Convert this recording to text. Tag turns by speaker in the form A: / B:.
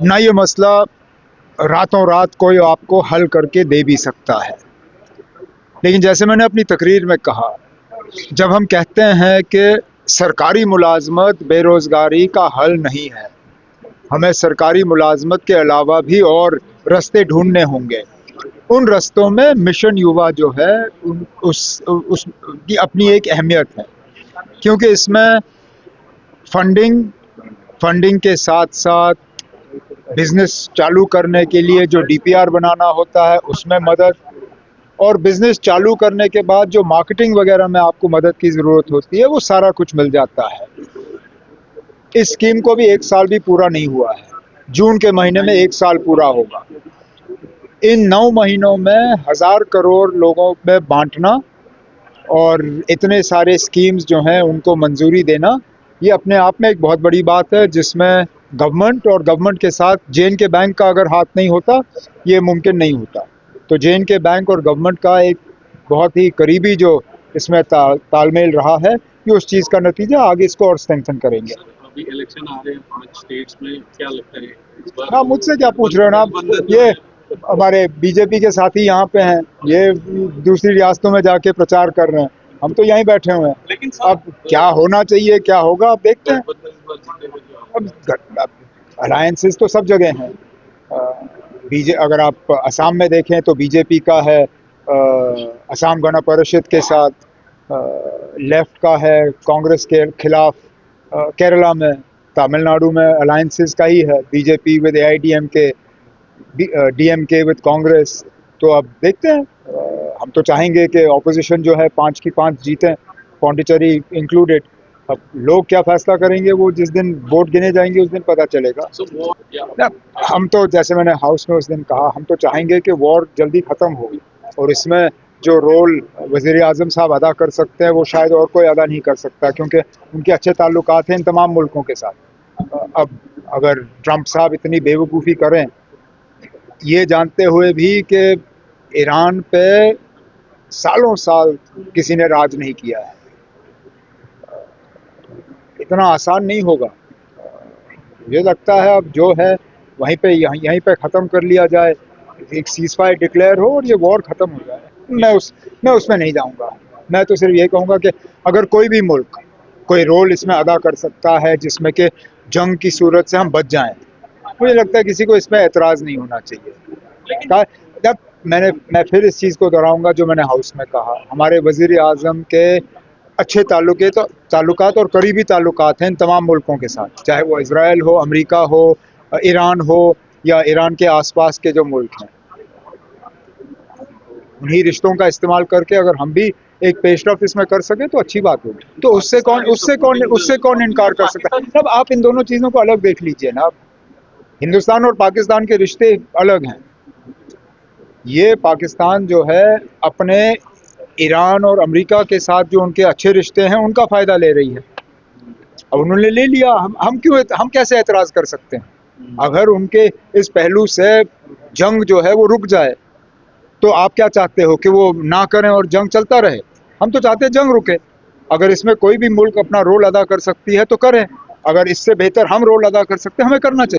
A: ना ये मसला रातों रात कोई आपको हल करके दे भी सकता है। लेकिन जैसे मैंने अपनी तकरीर में कहा, जब हम कहते हैं कि सरकारी मुलाजमत बेरोज़गारी का हल नहीं है, हमें सरकारी मुलाजमत के अलावा भी और रास्ते ढूंढने होंगे। उन रास्तों में मिशन युवा जो है उसकी अपनी एक अहमियत है, क्योंकि इसमें फंडिंग के साथ साथ बिजनेस चालू करने के लिए जो डीपीआर बनाना होता है उसमें मदद, और बिजनेस चालू करने के बाद जो मार्केटिंग वगैरह में आपको मदद की ज़रूरत होती है वो सारा कुछ मिल जाता है। इस स्कीम को भी 1 साल भी पूरा नहीं हुआ है, जून के महीने में 1 साल पूरा होगा। इन 9 महीनों में 1000 करोड़ लोगों में बांटना और इतने सारे स्कीम्स जो हैं उनको मंजूरी देना, ये अपने आप में एक बहुत बड़ी बात है, जिसमें गवर्नमेंट के साथ जे.एन.के बैंक का अगर हाथ नहीं होता ये मुमकिन नहीं होता। तो जे.एन.के बैंक और गवर्नमेंट का एक बहुत ही करीबी जो इसमें तालमेल रहा है, ये उस चीज़ का नतीजा। आगे इसको और स्ट्रेंथन करेंगे।
B: अभी इलेक्शन आ रहे हैं 5 स्टेट्स में, क्या लगता है इस बार?
A: हाँ, मुझसे क्या पूछ रहे हो ना आप? ये हमारे बीजेपी के साथी यहाँ पे हैं, ये दूसरी रियासतों में जाके प्रचार कर रहे हैं, हम तो यहीं बैठे हुए हैं।
B: लेकिन
A: अब क्या होना चाहिए, क्या होगा, अब देखते हैं। अब अलायंसेस तो सब जगह हैं। अगर आप असम में देखें तो बीजेपी का है, असम गण परिषद के साथ, लेफ्ट का है कांग्रेस के खिलाफ, केरला में, तमिलनाडु में अलायंसेस का ही है, BJP with AIADMK, DMK with Congress. तो अब देखते हैं। हम तो चाहेंगे कि ऑपोजिशन जो है 5 की 5 जीतें, पौंडीचेरी इंक्लूडेड। अब लोग क्या फैसला करेंगे वो जिस दिन वोट गिने जाएंगे उस दिन पता चलेगा। हम तो जैसे मैंने हाउस में उस दिन कहा, हम तो चाहेंगे कि वॉर जल्दी ख़त्म हो, और इसमें जो रोल वज़ीर आज़म साहब अदा कर सकते हैं वो शायद और कोई अदा नहीं कर सकता, क्योंकि उनके अच्छे ताल्लुकात हैं इन तमाम मुल्कों के साथ। अब अगर ट्रंप साहब इतनी बेवकूफ़ी करें, ये जानते हुए भी कि ईरान पे सालों साल किसी ने राज नहीं किया है, इतना आसान नहीं होगा। मुझे लगता है अब जो है वहीं पे यहीं पे ख़त्म कर लिया जाए, एक सीज़फायर डिक्लेयर हो और ये वॉर ख़त्म हो जाए। मैं उसमें नहीं जाऊंगा। मैं तो सिर्फ ये कहूँगा कि अगर कोई भी मुल्क कोई रोल इसमें अदा कर सकता है जिसमें कि जंग की सूरत से हम बच जाएं, मुझे लगता है किसी को इसमें एतराज़ नहीं होना चाहिए। जब मैं फिर इस चीज़ को दोहराऊंगा जो मैंने हाउस में कहा, हमारे वज़ीर आज़म के अच्छे ताल्लुकात और करीबी ताल्लुकात हैं इन तमाम मुल्कों के साथ, चाहे वो इज़राइल हो, अमेरिका हो, ईरान हो, या ईरान के आसपास के जो मुल्क हैं। उन्हीं रिश्तों का इस्तेमाल करके अगर हम भी एक पेशरफ इसमें कर सके तो अच्छी बात होगी। तो उससे कौन इनकार कर सकता है? अब आप इन दोनों चीज़ों को अलग देख लीजिए ना। हिंदुस्तान और पाकिस्तान के रिश्ते अलग हैं। ये पाकिस्तान जो है अपने ईरान और अमेरिका के साथ जो उनके अच्छे रिश्ते हैं उनका फ़ायदा ले रही है। अब उन्होंने ले लिया, हम कैसे एतराज़ कर सकते हैं? अगर उनके इस पहलू से जंग जो है वो रुक जाए, तो आप क्या चाहते हो कि वो ना करें और जंग चलता रहे? हम तो चाहते हैं जंग रुके। अगर इसमें कोई भी मुल्क अपना रोल अदा कर सकती है तो करें, अगर इससे बेहतर हम रोल अदा कर सकते हैं हमें करना चाहिए।